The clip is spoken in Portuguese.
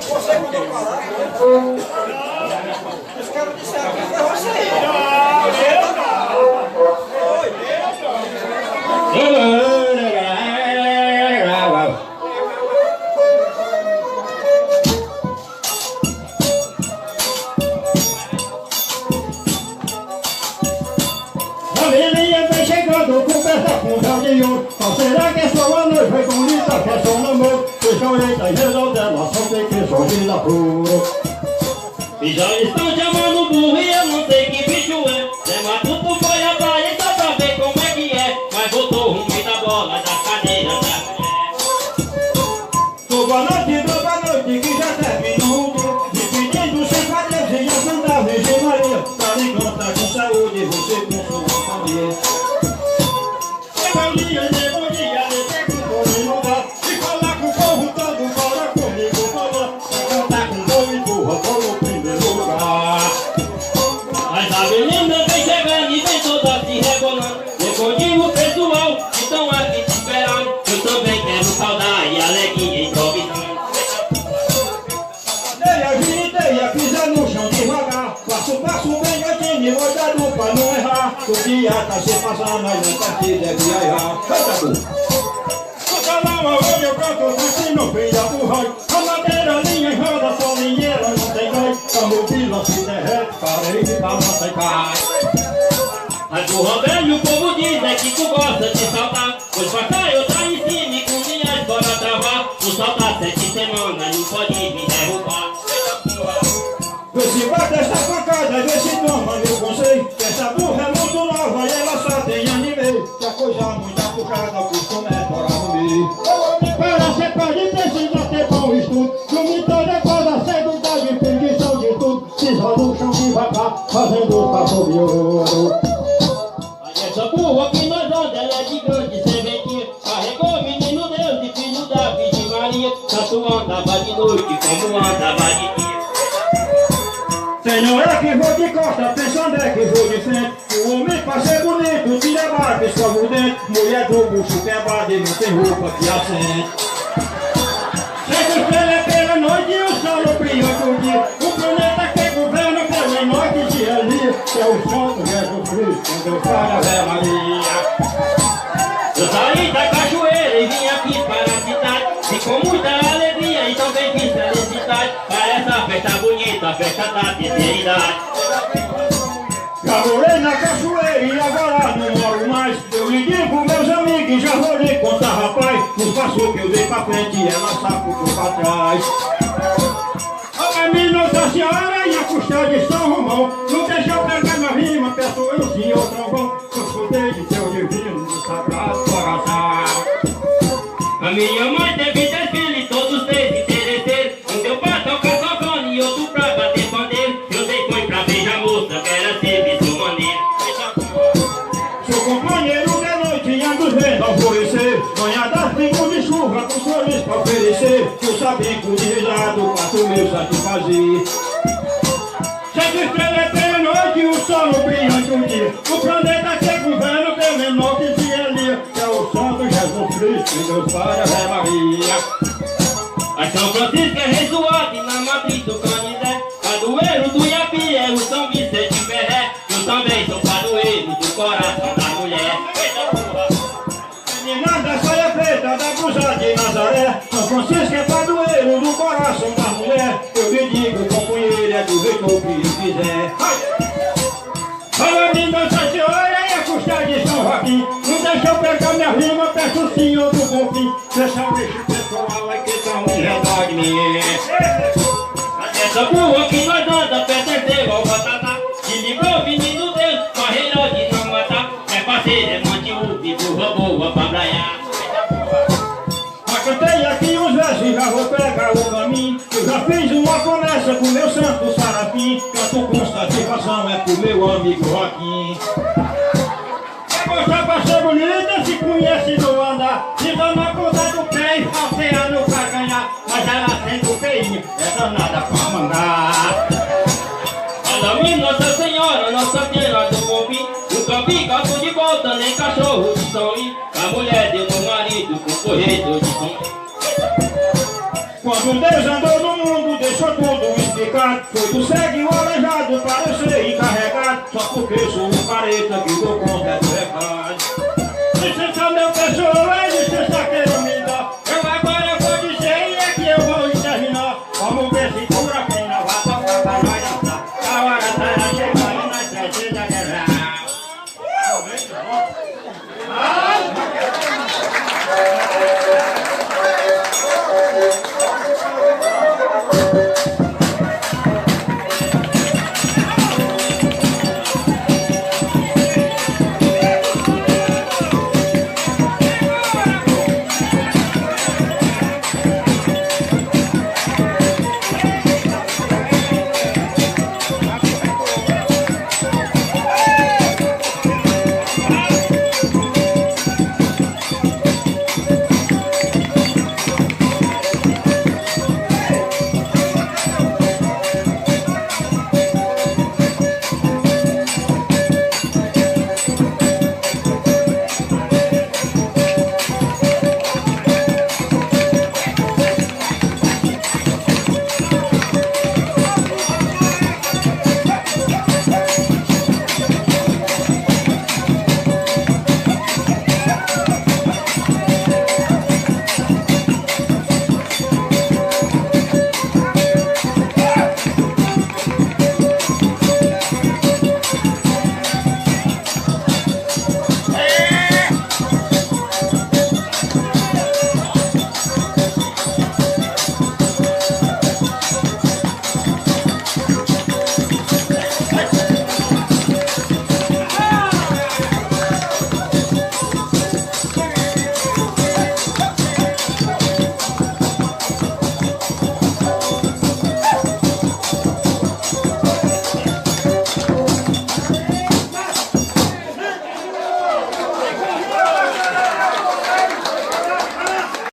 Você mandou parar? Os caras disseram que é você. A velhinha vem chegando com peça com de ouro. Qual será que é só a noiva bonita que é só no amor? Deixa eu eita e resolve dela, só tem que sorrir da flor. E já estão chamando burro e eu não sei que bicho é. Zé Matuto foi a praia só pra ver como é que é. Mas voltou ruim da bola da cadeira da mulher. Boa noite, que já terminou o dia. Me pedindo sempre a Deus e a Santa Virgem Maria, pra lhe contar com saúde, você com sua família. Bom dia, descer com fome no lugar. E falar com o povo todo, fala comigo, fala. Pra cantar com bom e burra, tô no primeiro lugar. Mas a menina vem chegando e vem toda se rebolando. Respondi o pessoal que estão aqui te esperando. Eu também quero saudar e alegria improvisando. Ideia, pisa no chão devagar. Passo bem gatinho, cuidado pra não errar. O dia tá se passando, mas não precisa viajar. Canta, tu! Toca lá uma hoje eu canto, assim no fim da burra. A madeira linha em roda, só linheira não tem gás. Como o pila se derrete, parei de balança e cai. Mas o velho, o povo diz é que tu gosta de saltar. Pois passar eu tá em cima e com minhas bora travar. Tu saltar 7 semanas, não pode me derrubar. Vê se bate essa pancada, vê se toma meu conselho. Que essa burra é muito nova e ela só tem ano e meio. Que a coisa muito puxada, o costume é morar no meio. Para ser pode precisa ter bom estudo. Dormir toda coisa cedo, dá de preguição de tudo. Pisa no chão devagar, fazendo o passo de ouro. Essa burra que nós anda, ela é de grande serventia. Carregou o menino Deus e filho da Virgem Maria. Tanto andava de noite como andava de dia. Senhor, é que vou de costa, pensando é que vou de frente. O homem pra ser bonito, tira a barba, escova o dente. Mulher do bucho quebrado e não tem roupa que assente. Sete estrelas pela noite e o sol no brilhante do dia. O planeta que governa pela noite e dia ali. Que é o Santo Jesus Cristo, quando eu falo a Ave Maria. Eu saí da cachoeira e vim aqui para a cidade. E com muita alegria e também fiz felicidade. Para essa festa bonita, a festa da terceiridade. Já morei na cachoeira e agora não moro mais. Eu lhe digo, meus amigos, já vou lhe contar, rapaz. Os passos que eu dei pra frente e ela sacudiu pra trás. A minha Nossa Senhora e a costela de São Romão. Não deixa eu pegar minha rima, peço eu sim ou trovão. Eu escutei de teu divino, do sagrado coração. A minha mãe teve 10 filhos, todos 3 interesseiros. Um deu pra tocar sofone e outro pra bater pandeiro. Eu dei foi pra beijar moça, que era serviço maneiro. Sou companheiro de noite e ando vendo alvorecer. Manhã das pingos de chuva com flores pra oferecer. Que eu sabia que o risado quatro meu satisfazer. Sete estrelas pela noite e o sol no brilhante do dia. O planeta que é governo tem menor que dia ali. Que é o Santo Jesus Cristo e Deus Pai, Ave Maria. A São Francisco é rei suave na matriz do Canidé. Padroeiro do Iapi é o São Vicente Ferré. Eu também sou padroeiro do coração da mulher. Menina da saia preta da blusa de Nazaré. São Francisco é padroeiro do coração da mulher. Eu lhe digo, companheiro, é do jeito que quiser. Fala de Nossa Senhora e a costela de São Joaquim. Não deixa eu pegar minha rima, peço o senhor do bom fim. Deixa o bicho pessoal aí que tão em redor de mim. Essa burra que nós anda pertenceu ao Batatá. Se livrou, menino Deus, correram de não matar. É parceiro, é mantiúdo e burra boa pra braiar. Já cantei aqui uns versos e já vou pegar o caminho. Eu já fiz uma promessa com meu santo Sarafim. Canto com satisfação, é pro meu amigo Joaquim. Quer mostrar pra ser bonita, se conhece do andar. Se dá na ponta do pé e falseando pra ganhar. Mas ela sente o feinho, é danada pra mandar. Olha minha Nossa Senhora, Nossa Senhora do Bom Fim. Nunca vi gato de volta, nem cachorro de São Luís. A mulher deu no marido. marido com corredor de som. Quando Deus andou no mundo, deixou tudo explicado. Foi do cego